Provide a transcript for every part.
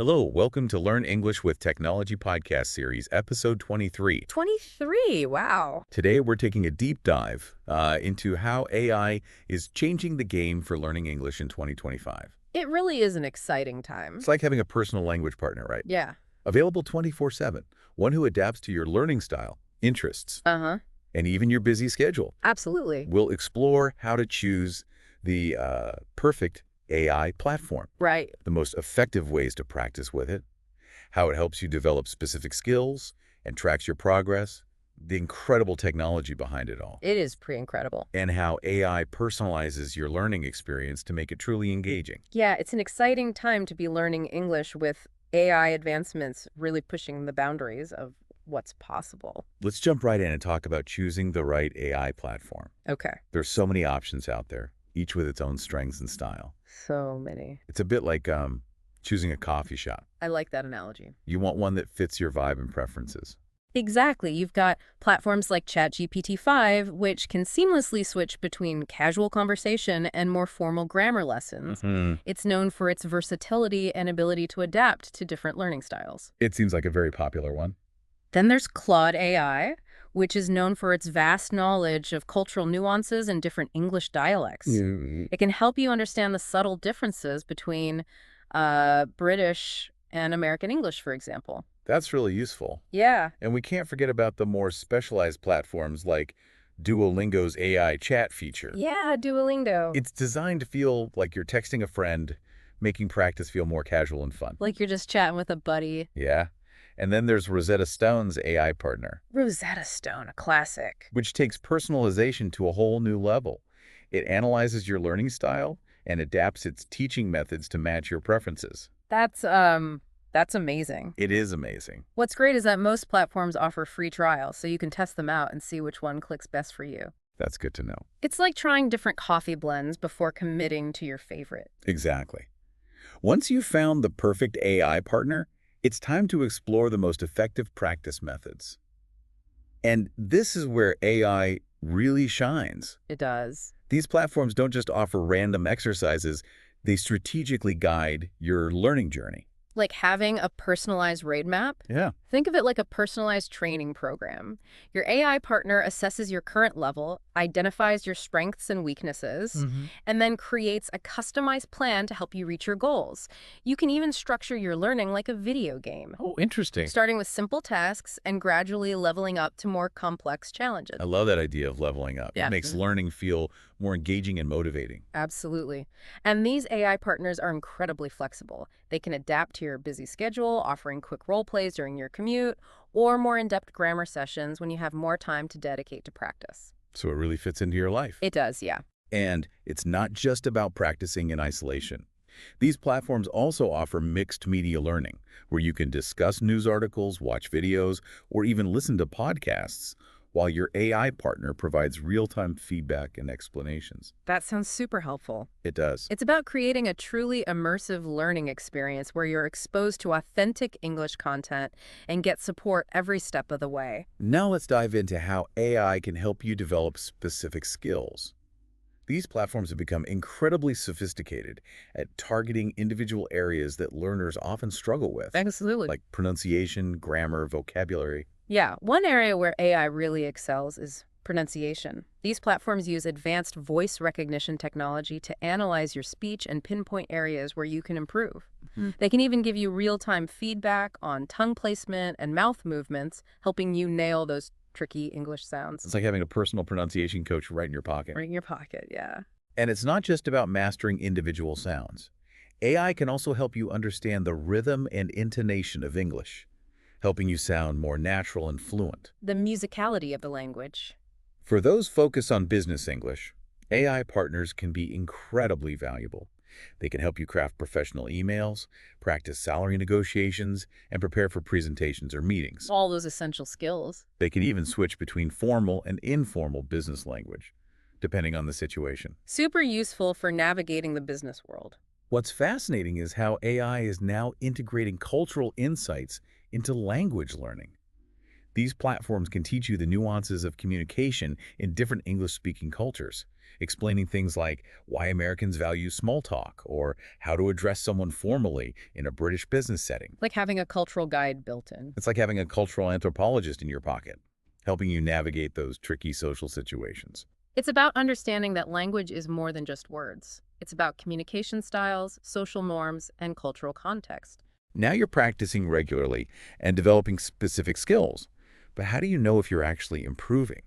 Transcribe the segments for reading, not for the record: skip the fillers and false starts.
Hello, welcome to Learn English with Technology podcast series, episode 23. 23, wow. Today, we're taking a deep dive into how AI is changing the game for learning English in 2025. It really is an exciting time. It's like having a personal language partner, right? Yeah. Available 24/7, one who adapts to your learning style, interests, Uh-huh. and even your busy schedule. Absolutely. We'll explore how to choose the perfect AI platform, Right. the most effective ways to practice with it, how it helps you develop specific skills and tracks your progress, the incredible technology behind it all, It is pretty incredible. and how AI personalizes your learning experience to make it truly engaging. Yeah, it's an exciting time to be learning English with AI advancements really pushing the boundaries of what's possible. Let's jump right in and talk about choosing the right AI platform. Okay. There's so many options out there, each with its own strengths and style. So many. It's a bit like choosing a coffee shop. I like that analogy. You want one that fits your vibe and preferences. Exactly. You've got platforms like ChatGPT 5, which can seamlessly switch between casual conversation and more formal grammar lessons. It's known for its versatility and ability to adapt to different learning styles. It seems like a very popular one. Then there's Claude AI, which is known for its vast knowledge of cultural nuances and different English dialects. It can help you understand the subtle differences between British and American English, for example. That's really useful. Yeah. And we can't forget about the more specialized platforms like Duolingo's AI chat feature. Yeah, Duolingo. It's designed to feel like you're texting a friend, making practice feel more casual and fun. Like you're just chatting with a buddy. Yeah. And then there's Rosetta Stone's AI partner, Rosetta Stone, a classic. which takes personalization to a whole new level. It analyzes your learning style and adapts its teaching methods to match your preferences. That's amazing. It is amazing. What's great is that most platforms offer free trials, so you can test them out and see which one clicks best for you. That's good to know. It's like trying different coffee blends before committing to your favorite. Exactly. Once you've found the perfect AI partner, it's time to explore the most effective practice methods. And this is where AI really shines. It does. These platforms don't just offer random exercises, they strategically guide your learning journey. Like having a personalized roadmap. Yeah. Think of it like a personalized training program. Your AI partner assesses your current level, identifies your strengths and weaknesses, and then creates a customized plan to help you reach your goals. You can even structure your learning like a video game, Oh, interesting. starting with simple tasks and gradually leveling up to more complex challenges. I love that idea of leveling up. Yeah. It makes learning feel more engaging and motivating. Absolutely. And these AI partners are incredibly flexible. They can adapt to your busy schedule, offering quick role plays during your commute, or more in-depth grammar sessions when you have more time to dedicate to practice. So it really fits into your life. It does, yeah. And it's not just about practicing in isolation. These platforms also offer mixed media learning, where you can discuss news articles, watch videos, or even listen to podcasts, while your AI partner provides real-time feedback and explanations. That sounds super helpful. It does. It's about creating a truly immersive learning experience where you're exposed to authentic English content and get support every step of the way. Now let's dive into how AI can help you develop specific skills. These platforms have become incredibly sophisticated at targeting individual areas that learners often struggle with, Absolutely. like pronunciation, grammar, vocabulary. Yeah, one area where AI really excels is pronunciation. These platforms use advanced voice recognition technology to analyze your speech and pinpoint areas where you can improve. They can even give you real-time feedback on tongue placement and mouth movements, helping you nail those tricky English sounds. It's like having a personal pronunciation coach right in your pocket. Right in your pocket, yeah. And it's not just about mastering individual sounds. AI can also help you understand the rhythm and intonation of English, helping you sound more natural and fluent. The musicality of the language. For those focused on business English, AI partners can be incredibly valuable. They can help you craft professional emails, practice salary negotiations, and prepare for presentations or meetings. All those essential skills. They can even switch between formal and informal business language, depending on the situation. Super useful for navigating the business world. What's fascinating is how AI is now integrating cultural insights into language learning. These platforms can teach you the nuances of communication in different English-speaking cultures, explaining things like why Americans value small talk or how to address someone formally in a British business setting. Like having a cultural guide built in. It's like having a cultural anthropologist in your pocket, helping you navigate those tricky social situations. It's about understanding that language is more than just words. It's about communication styles, social norms, and cultural context. Now you're practicing regularly and developing specific skills, but how do you know if you're actually improving?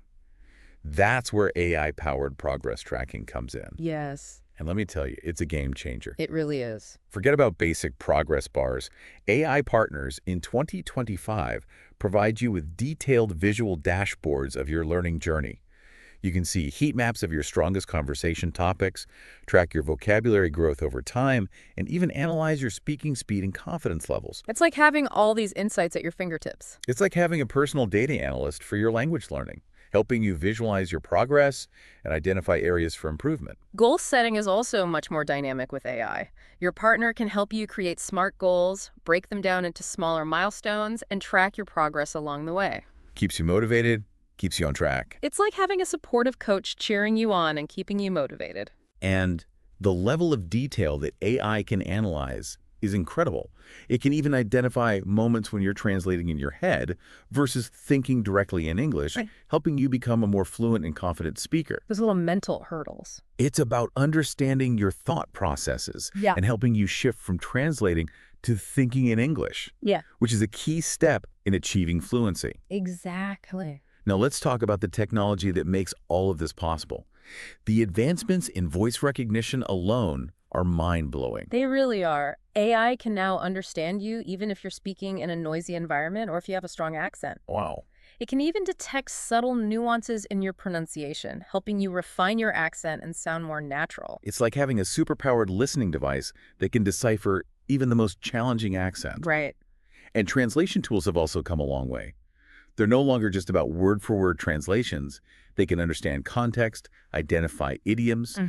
That's where AI-powered progress tracking comes in. Yes, And let me tell you, it's a game changer. it really is. Forget about basic progress bars. AI partners in 2025 provide you with detailed visual dashboards of your learning journey. You can see heat maps of your strongest conversation topics, track your vocabulary growth over time, and even analyze your speaking speed and confidence levels. It's like having all these insights at your fingertips. It's like having a personal data analyst for your language learning, helping you visualize your progress and identify areas for improvement. Goal setting is also much more dynamic with AI. Your partner can help you create smart goals, break them down into smaller milestones, and track your progress along the way. Keeps you motivated, keeps you on track. It's like having a supportive coach cheering you on and keeping you motivated. And the level of detail that AI can analyze is incredible. It can even identify moments when you're translating in your head versus thinking directly in English, Right. helping you become a more fluent and confident speaker. Those little mental hurdles. It's about understanding your thought processes Yeah. and helping you shift from translating to thinking in English, Yeah. which is a key step in achieving fluency. Exactly. Now let's talk about the technology that makes all of this possible. The advancements in voice recognition alone are mind-blowing. They really are. AI can now understand you even if you're speaking in a noisy environment or if you have a strong accent. Wow. It can even detect subtle nuances in your pronunciation, helping you refine your accent and sound more natural. It's like having a superpowered listening device that can decipher even the most challenging accent. Right. And translation tools have also come a long way. They're no longer just about word-for-word translations. They can understand context, identify idioms,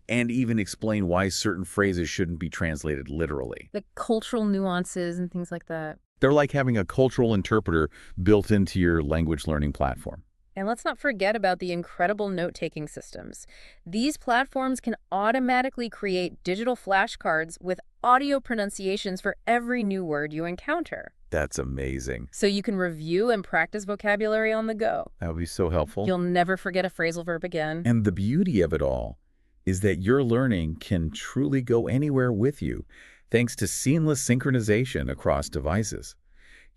and even explain why certain phrases shouldn't be translated literally. The cultural nuances and things like that. They're like having a cultural interpreter built into your language learning platform. And let's not forget about the incredible note-taking systems. These platforms can automatically create digital flashcards with audio pronunciations for every new word you encounter. That's amazing. So you can review and practice vocabulary on the go. That would be so helpful. You'll never forget a phrasal verb again. And the beauty of it all is that your learning can truly go anywhere with you, thanks to seamless synchronization across devices.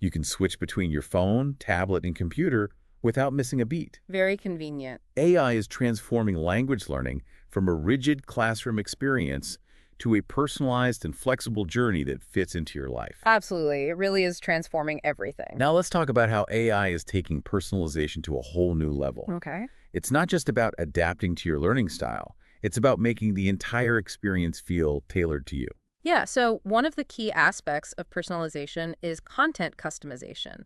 You can switch between your phone, tablet, and computer without missing a beat. Very convenient. AI is transforming language learning from a rigid classroom experience to a personalized and flexible journey that fits into your life. Absolutely. It really is transforming everything. Now let's talk about how AI is taking personalization to a whole new level. Okay. It's not just about adapting to your learning style. It's about making the entire experience feel tailored to you. Yeah, so one of the key aspects of personalization is content customization.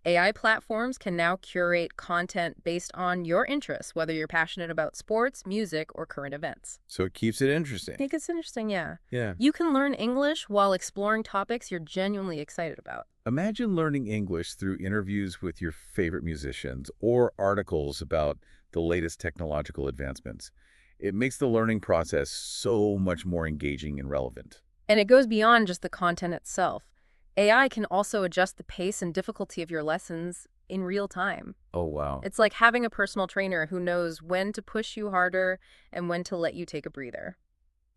AI platforms can now curate content based on your interests, whether you're passionate about sports, music, or current events. So it keeps it interesting. I think it's interesting, yeah. Yeah. You can learn English while exploring topics you're genuinely excited about. Imagine learning English through interviews with your favorite musicians or articles about the latest technological advancements. It makes the learning process so much more engaging and relevant. And it goes beyond just the content itself. AI can also adjust the pace and difficulty of your lessons in real time. Oh, wow. It's like having a personal trainer who knows when to push you harder and when to let you take a breather.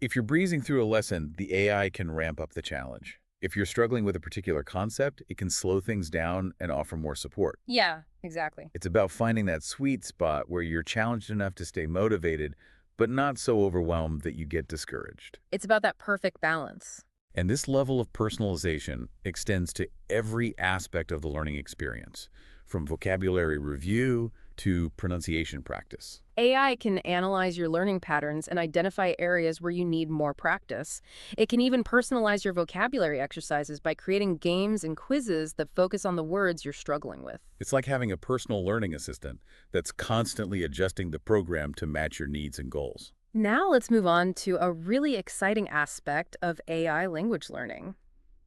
If you're breezing through a lesson, the AI can ramp up the challenge. If you're struggling with a particular concept, it can slow things down and offer more support. Yeah, exactly. It's about finding that sweet spot where you're challenged enough to stay motivated, but not so overwhelmed that you get discouraged. It's about that perfect balance. And this level of personalization extends to every aspect of the learning experience, from vocabulary review to pronunciation practice. AI can analyze your learning patterns and identify areas where you need more practice. It can even personalize your vocabulary exercises by creating games and quizzes that focus on the words you're struggling with. It's like having a personal learning assistant that's constantly adjusting the program to match your needs and goals. Now let's move on to a really exciting aspect of AI language learning: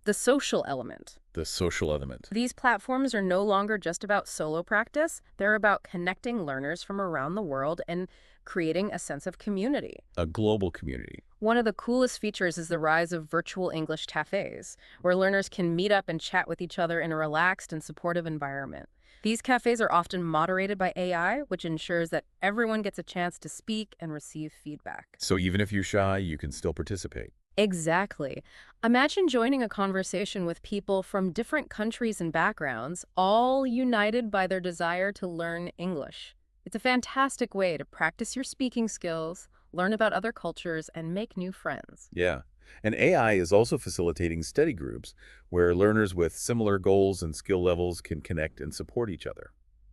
The social element. The social element. These platforms are no longer just about solo practice. They're about connecting learners from around the world and creating a sense of community. A global community. One of the coolest features is the rise of virtual English cafes, where learners can meet up and chat with each other in a relaxed and supportive environment. These cafes are often moderated by AI, which ensures that everyone gets a chance to speak and receive feedback. So even if you're shy, you can still participate. Exactly. Imagine joining a conversation with people from different countries and backgrounds, all united by their desire to learn English. It's a fantastic way to practice your speaking skills, learn about other cultures, and make new friends. Yeah. And AI is also facilitating study groups where learners with similar goals and skill levels can connect and support each other.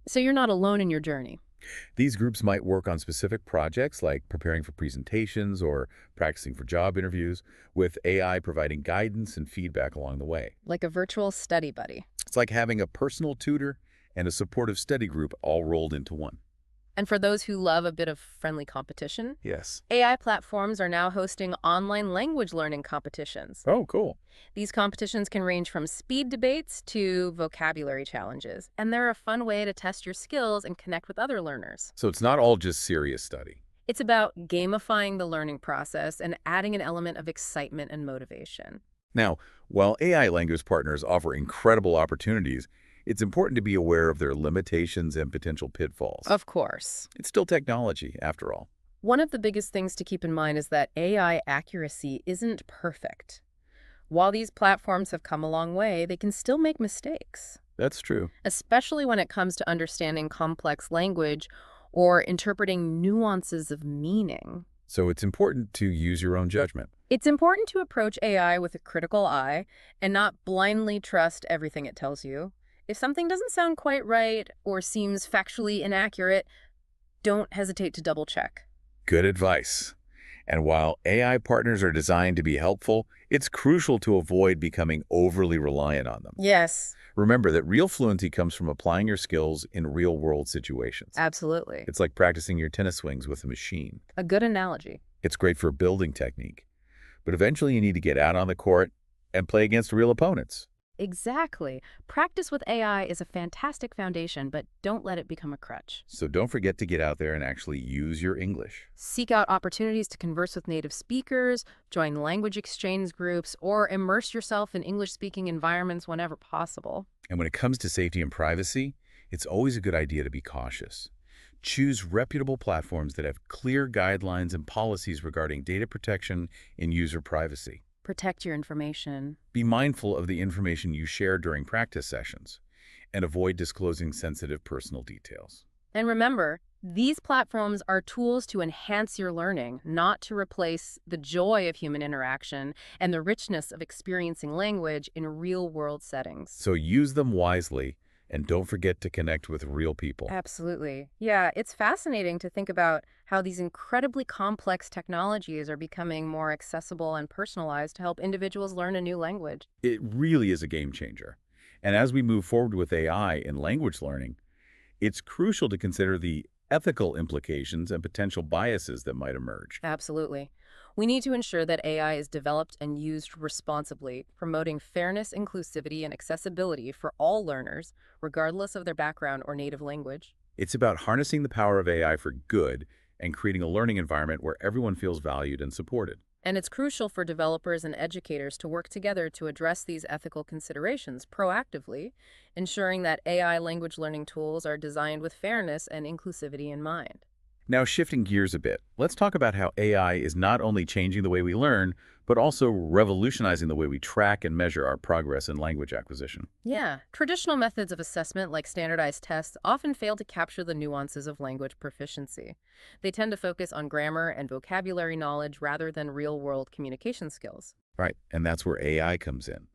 So you're not alone in your journey. These groups might work on specific projects like preparing for presentations or practicing for job interviews, with AI providing guidance and feedback along the way. Like a virtual study buddy. It's like having a personal tutor and a supportive study group all rolled into one. And for those who love a bit of friendly competition, Yes. AI platforms are now hosting online language learning competitions. Oh, cool. These competitions can range from speed debates to vocabulary challenges, and they're a fun way to test your skills and connect with other learners. So it's not all just serious study. It's about gamifying the learning process and adding an element of excitement and motivation. Now, while AI language partners offer incredible opportunities, it's important to be aware of their limitations and potential pitfalls. Of course. It's still technology, after all. One of the biggest things to keep in mind is that AI accuracy isn't perfect. While these platforms have come a long way, they can still make mistakes, That's true. especially when it comes to understanding complex language or interpreting nuances of meaning. So it's important to use your own judgment. It's important to approach AI with a critical eye and not blindly trust everything it tells you. If something doesn't sound quite right or seems factually inaccurate, don't hesitate to double check. Good advice. And while AI partners are designed to be helpful, it's crucial to avoid becoming overly reliant on them. Yes, Remember that real fluency comes from applying your skills in real-world situations. absolutely. It's like practicing your tennis swings with a machine. A good analogy. It's great for building technique, but eventually you need to get out on the court and play against real opponents. Exactly. Practice with AI is a fantastic foundation, but don't let it become a crutch. So don't forget to get out there and actually use your English. Seek out opportunities to converse with native speakers, join language exchange groups, or immerse yourself in English-speaking environments whenever possible. And when it comes to safety and privacy, it's always a good idea to be cautious. Choose reputable platforms that have clear guidelines and policies regarding data protection and user privacy. Protect your information. Be mindful of the information you share during practice sessions, and avoid disclosing sensitive personal details. And remember, these platforms are tools to enhance your learning, not to replace the joy of human interaction and the richness of experiencing language in real-world settings. So use them wisely, and don't forget to connect with real people. Absolutely. Yeah, it's fascinating to think about how these incredibly complex technologies are becoming more accessible and personalized to help individuals learn a new language. It really is a game changer. And as we move forward with AI in language learning, it's crucial to consider the ethical implications and potential biases that might emerge. Absolutely. We need to ensure that AI is developed and used responsibly, promoting fairness, inclusivity, and accessibility for all learners, regardless of their background or native language. It's about harnessing the power of AI for good and creating a learning environment where everyone feels valued and supported. And it's crucial for developers and educators to work together to address these ethical considerations proactively, ensuring that AI language learning tools are designed with fairness and inclusivity in mind. Now, shifting gears a bit, let's talk about how AI is not only changing the way we learn, but also revolutionizing the way we track and measure our progress in language acquisition. Yeah, traditional methods of assessment like standardized tests often fail to capture the nuances of language proficiency. They tend to focus on grammar and vocabulary knowledge rather than real-world communication skills. Right, and that's where AI comes in.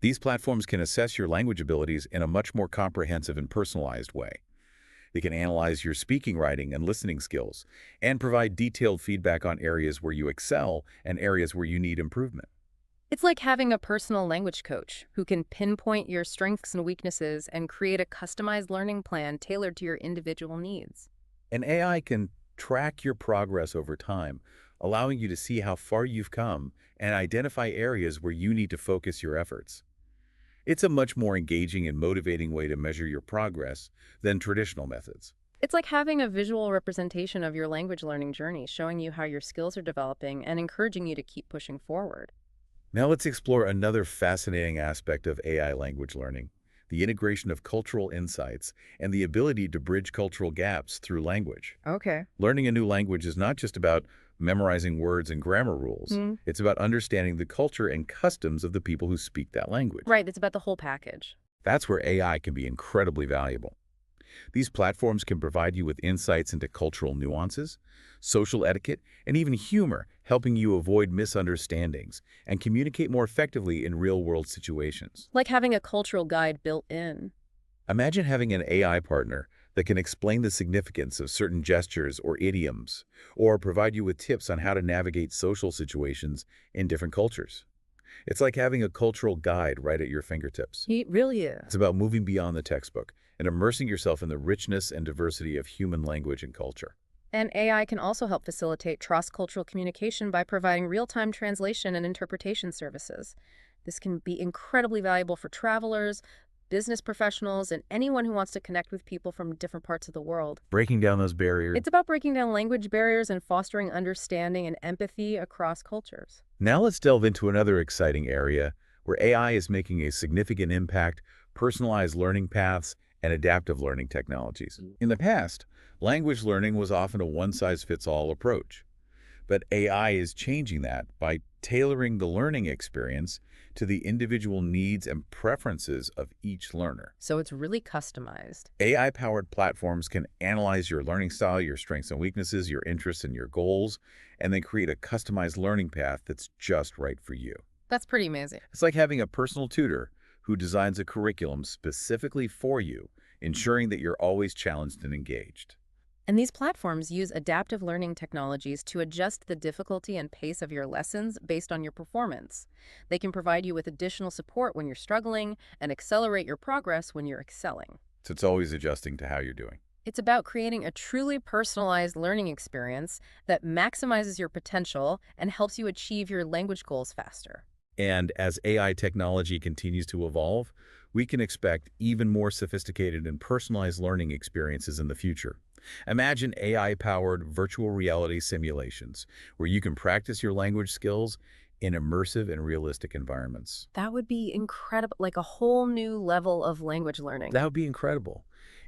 These platforms can assess your language abilities in a much more comprehensive and personalized way. They can analyze your speaking, writing, and listening skills, and provide detailed feedback on areas where you excel and areas where you need improvement. It's like having a personal language coach who can pinpoint your strengths and weaknesses and create a customized learning plan tailored to your individual needs. And AI can track your progress over time, allowing you to see how far you've come and identify areas where you need to focus your efforts. It's a much more engaging and motivating way to measure your progress than traditional methods. It's like having a visual representation of your language learning journey, showing you how your skills are developing and encouraging you to keep pushing forward. Now let's explore another fascinating aspect of AI language learning, the integration of cultural insights and the ability to bridge cultural gaps through language. Okay. Learning a new language is not just about memorizing words and grammar rules. Mm. It's about understanding the culture and customs of the people who speak that language. Right, it's about the whole package. That's where AI can be incredibly valuable. These platforms can provide you with insights into cultural nuances, social etiquette, and even humor, helping you avoid misunderstandings and communicate more effectively in real-world situations. Like having a cultural guide built in. Imagine having an AI partner that can explain the significance of certain gestures or idioms, or provide you with tips on how to navigate social situations in different cultures. It's like having a cultural guide right at your fingertips. It really It's is. about moving beyond the textbook and immersing yourself in the richness and diversity of human language and culture. And AI can also help facilitate cross-cultural communication by providing real-time translation and interpretation services. This can be incredibly valuable for travelers, business professionals, and anyone who wants to connect with people from different parts of the world. Breaking down those barriers. It's about breaking down language barriers and fostering understanding and empathy across cultures. Now let's delve into another exciting area where AI is making a significant impact: personalized learning paths and adaptive learning technologies. In the past, language learning was often a one-size-fits-all approach. But AI is changing that by tailoring the learning experience to the individual needs and preferences of each learner. So it's really customized. AI-powered platforms can analyze your learning style, your strengths and weaknesses, your interests and your goals, and then create a customized learning path that's just right for you. That's pretty amazing. It's like having a personal tutor who designs a curriculum specifically for you, ensuring that you're always challenged and engaged. And these platforms use adaptive learning technologies to adjust the difficulty and pace of your lessons based on your performance. They can provide you with additional support when you're struggling and accelerate your progress when you're excelling. So it's always adjusting to how you're doing. It's about creating a truly personalized learning experience that maximizes your potential and helps you achieve your language goals faster. And as AI technology continues to evolve, we can expect even more sophisticated and personalized learning experiences in the future. Imagine AI-powered virtual reality simulations where you can practice your language skills in immersive and realistic environments. That would be incredible, like a whole new level of language learning. That would be incredible.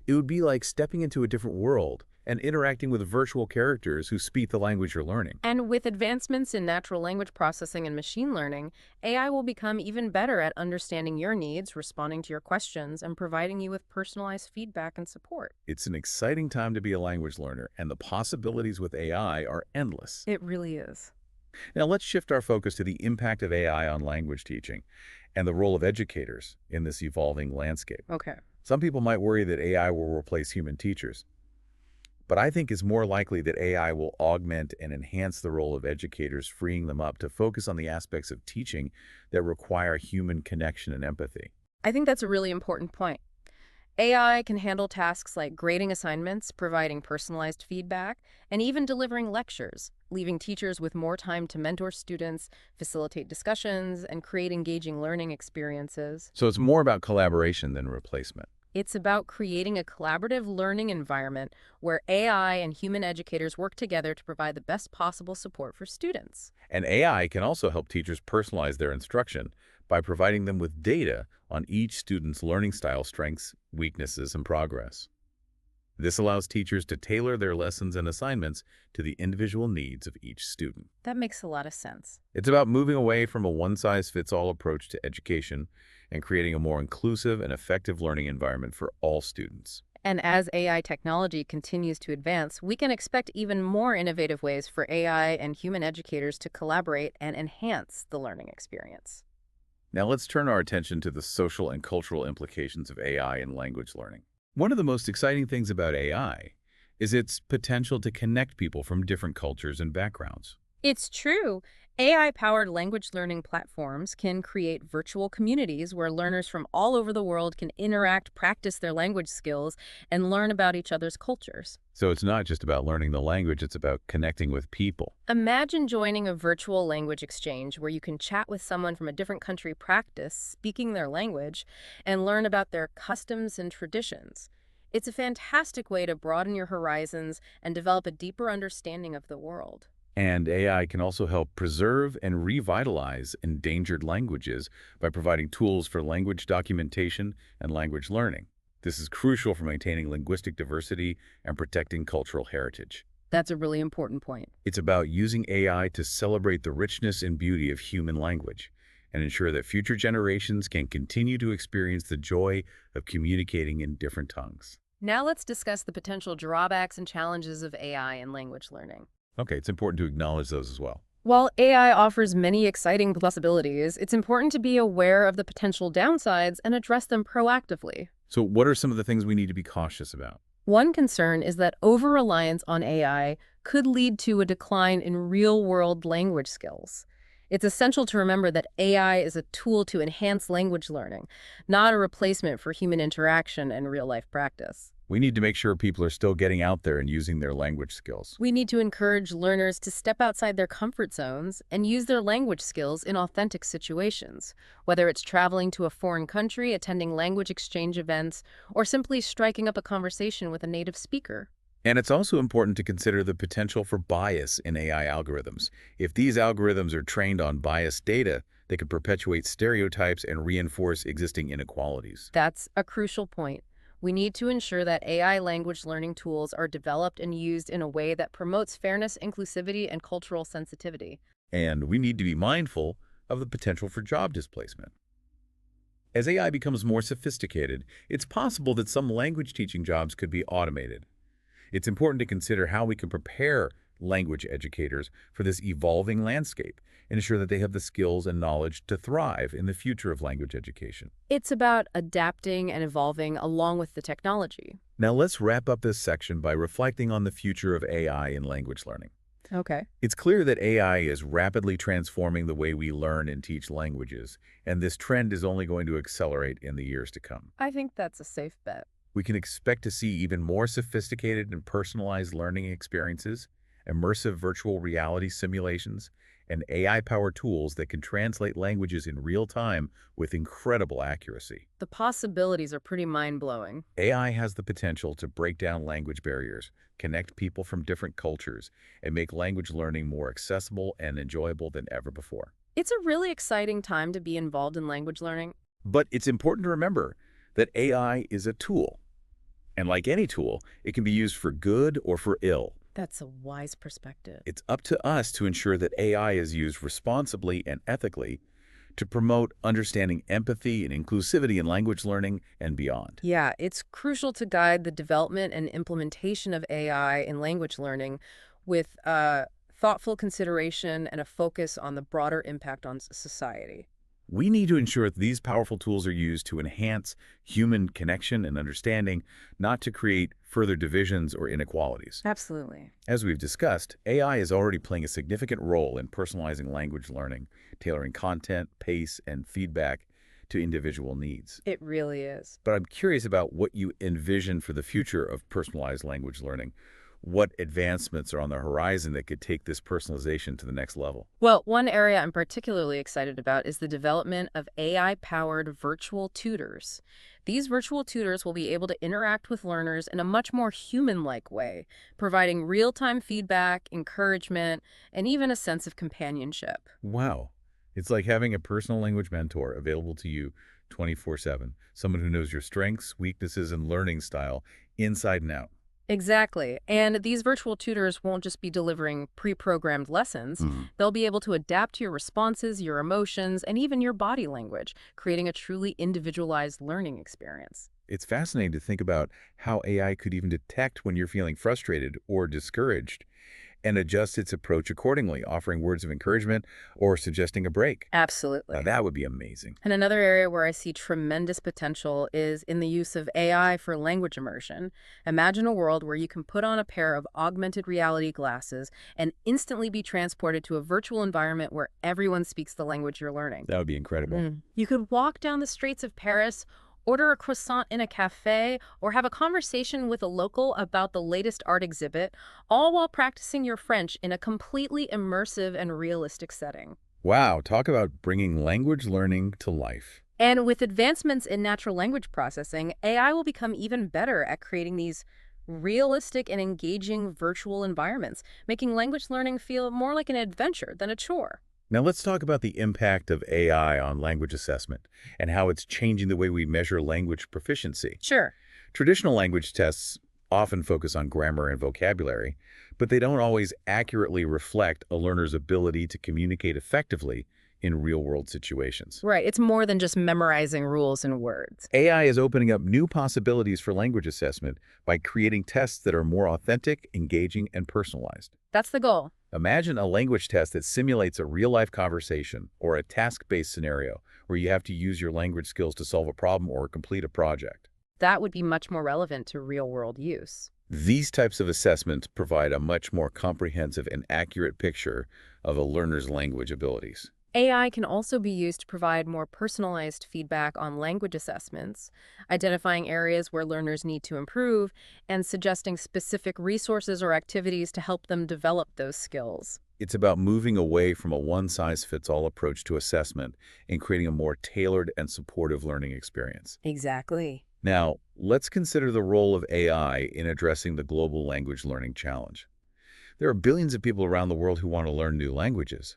It would be like stepping into a different world and interacting with virtual characters who speak the language you're learning. And with advancements in natural language processing and machine learning, AI will become even better at understanding your needs, responding to your questions, and providing you with personalized feedback and support. It's an exciting time to be a language learner, and the possibilities with AI are endless. It really is. Now let's shift our focus to the impact of AI on language teaching and the role of educators in this evolving landscape. Okay. Some people might worry that AI will replace human teachers, but I think it's more likely that AI will augment and enhance the role of educators, freeing them up to focus on the aspects of teaching that require human connection and empathy. I think that's a really important point. AI can handle tasks like grading assignments, providing personalized feedback, and even delivering lectures, leaving teachers with more time to mentor students, facilitate discussions, and create engaging learning experiences. So it's more about collaboration than replacement. It's about creating a collaborative learning environment where AI and human educators work together to provide the best possible support for students. And AI can also help teachers personalize their instruction by providing them with data on each student's learning style, strengths, weaknesses, and progress. This allows teachers to tailor their lessons and assignments to the individual needs of each student. That makes a lot of sense. It's about moving away from a one-size-fits-all approach to education and creating a more inclusive and effective learning environment for all students. And as AI technology continues to advance, we can expect even more innovative ways for AI and human educators to collaborate and enhance the learning experience. Now let's turn our attention to the social and cultural implications of AI in language learning. One of the most exciting things about AI is its potential to connect people from different cultures and backgrounds. It's true. AI-powered language learning platforms can create virtual communities where learners from all over the world can interact, practice their language skills, and learn about each other's cultures. So it's not just about learning the language, it's about connecting with people. Imagine joining a virtual language exchange where you can chat with someone from a different country, practice speaking their language, and learn about their customs and traditions. It's a fantastic way to broaden your horizons and develop a deeper understanding of the world. And AI can also help preserve and revitalize endangered languages by providing tools for language documentation and language learning. This is crucial for maintaining linguistic diversity and protecting cultural heritage. That's a really important point. It's about using AI to celebrate the richness and beauty of human language and ensure that future generations can continue to experience the joy of communicating in different tongues. Now let's discuss the potential drawbacks and challenges of AI in language learning. Okay, it's important to acknowledge those as well. While AI offers many exciting possibilities, it's important to be aware of the potential downsides and address them proactively. So what are some of the things we need to be cautious about? One concern is that over-reliance on AI could lead to a decline in real-world language skills. It's essential to remember that AI is a tool to enhance language learning, not a replacement for human interaction and real-life practice. We need to make sure people are still getting out there and using their language skills. We need to encourage learners to step outside their comfort zones and use their language skills in authentic situations, whether it's traveling to a foreign country, attending language exchange events, or simply striking up a conversation with a native speaker. And it's also important to consider the potential for bias in AI algorithms. If these algorithms are trained on biased data, they could perpetuate stereotypes and reinforce existing inequalities. That's a crucial point. We need to ensure that AI language learning tools are developed and used in a way that promotes fairness, inclusivity, and cultural sensitivity. And we need to be mindful of the potential for job displacement. As AI becomes more sophisticated, it's possible that some language teaching jobs could be automated. It's important to consider how we can prepare language educators for this evolving landscape and ensure that they have the skills and knowledge to thrive in the future of language education. It's about adapting and evolving along with the technology. Now let's wrap up this section by reflecting on the future of AI in language learning. Okay. It's clear that AI is rapidly transforming the way we learn and teach languages, and this trend is only going to accelerate in the years to come. I think that's a safe bet. We can expect to see even more sophisticated and personalized learning experiences, immersive virtual reality simulations, and AI-powered tools that can translate languages in real time with incredible accuracy. The possibilities are pretty mind-blowing. AI has the potential to break down language barriers, connect people from different cultures, and make language learning more accessible and enjoyable than ever before. It's a really exciting time to be involved in language learning. But it's important to remember that AI is a tool. And like any tool, it can be used for good or for ill. That's a wise perspective. It's up to us to ensure that AI is used responsibly and ethically to promote understanding, empathy, and inclusivity in language learning and beyond. Yeah, it's crucial to guide the development and implementation of AI in language learning with thoughtful consideration and a focus on the broader impact on society. We need to ensure that these powerful tools are used to enhance human connection and understanding, not to create further divisions or inequalities. Absolutely. As we've discussed, AI is already playing a significant role in personalizing language learning, tailoring content, pace, and feedback to individual needs. It really is. But I'm curious about what you envision for the future of personalized language learning. What advancements are on the horizon that could take this personalization to the next level? Well, one area I'm particularly excited about is the development of AI-powered virtual tutors. These virtual tutors will be able to interact with learners in a much more human-like way, providing real-time feedback, encouragement, and even a sense of companionship. Wow. It's like having a personal language mentor available to you 24/7, someone who knows your strengths, weaknesses, and learning style inside and out. Exactly. And these virtual tutors won't just be delivering pre-programmed lessons. They'll be able to adapt to your responses, your emotions, and even your body language, creating a truly individualized learning experience. It's fascinating to think about how AI could even detect when you're feeling frustrated or discouraged and adjusts its approach accordingly, offering words of encouragement or suggesting a break. Now, Absolutely. that would be amazing. And another area where I see tremendous potential is in the use of AI for language immersion. Imagine a world where you can put on a pair of augmented reality glasses and instantly be transported to a virtual environment where everyone speaks the language you're learning. That would be incredible. You could walk down the streets of Paris, order a croissant in a cafe, or have a conversation with a local about the latest art exhibit, all while practicing your French in a completely immersive and realistic setting. Wow, talk about bringing language learning to life. And with advancements in natural language processing, AI will become even better at creating these realistic and engaging virtual environments, making language learning feel more like an adventure than a chore. Now let's talk about the impact of AI on language assessment and how it's changing the way we measure language proficiency. Sure. Traditional language tests often focus on grammar and vocabulary, but they don't always accurately reflect a learner's ability to communicate effectively in real-world situations. Right. It's more than just memorizing rules and words. AI is opening up new possibilities for language assessment by creating tests that are more authentic, engaging, and personalized. That's the goal. Imagine a language test that simulates a real-life conversation or a task-based scenario where you have to use your language skills to solve a problem or complete a project. That would be much more relevant to real-world use. These types of assessments provide a much more comprehensive and accurate picture of a learner's language abilities. AI can also be used to provide more personalized feedback on language assessments, identifying areas where learners need to improve, and suggesting specific resources or activities to help them develop those skills. It's about moving away from a one-size-fits-all approach to assessment and creating a more tailored and supportive learning experience. Exactly. Now, let's consider the role of AI in addressing the global language learning challenge. There are billions of people around the world who want to learn new languages,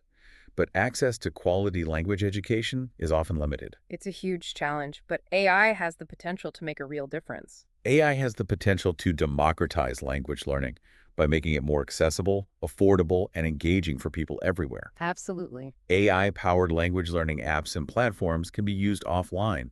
but access to quality language education is often limited. It's a huge challenge, but AI has the potential to make a real difference. AI has the potential to democratize language learning by making it more accessible, affordable, and engaging for people everywhere. Absolutely. AI-powered language learning apps and platforms can be used offline,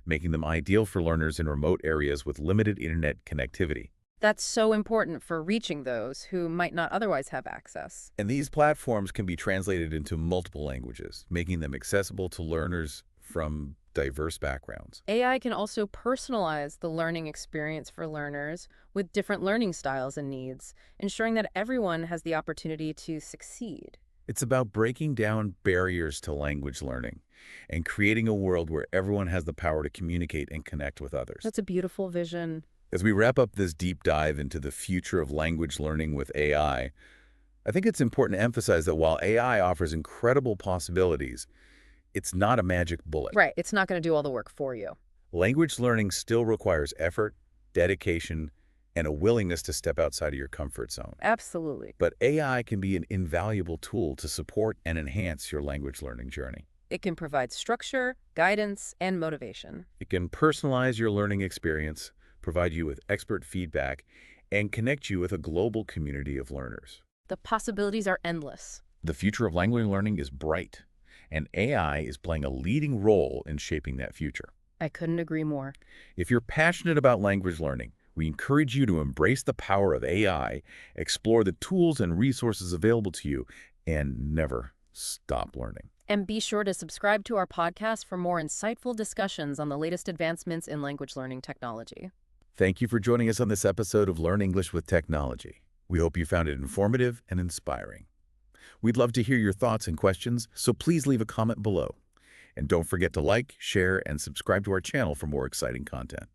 making them ideal for learners in remote areas with limited internet connectivity. That's so important for reaching those who might not otherwise have access. And these platforms can be translated into multiple languages, making them accessible to learners from diverse backgrounds. AI can also personalize the learning experience for learners with different learning styles and needs, ensuring that everyone has the opportunity to succeed. It's about breaking down barriers to language learning and creating a world where everyone has the power to communicate and connect with others. That's a beautiful vision. As we wrap up this deep dive into the future of language learning with AI, I think it's important to emphasize that while AI offers incredible possibilities, it's not a magic bullet. Right, it's not going to do all the work for you. Language learning still requires effort, dedication, and a willingness to step outside of your comfort zone. Absolutely. But AI can be an invaluable tool to support and enhance your language learning journey. It can provide structure, guidance, and motivation. It can personalize your learning experience, provide you with expert feedback, and connect you with a global community of learners. The possibilities are endless. The future of language learning is bright, and AI is playing a leading role in shaping that future. I couldn't agree more. If you're passionate about language learning, we encourage you to embrace the power of AI, explore the tools and resources available to you, and never stop learning. And be sure to subscribe to our podcast for more insightful discussions on the latest advancements in language learning technology. Thank you for joining us on this episode of Learn English with Technology. We hope you found it informative and inspiring. We'd love to hear your thoughts and questions, so please leave a comment below. And don't forget to like, share, and subscribe to our channel for more exciting content.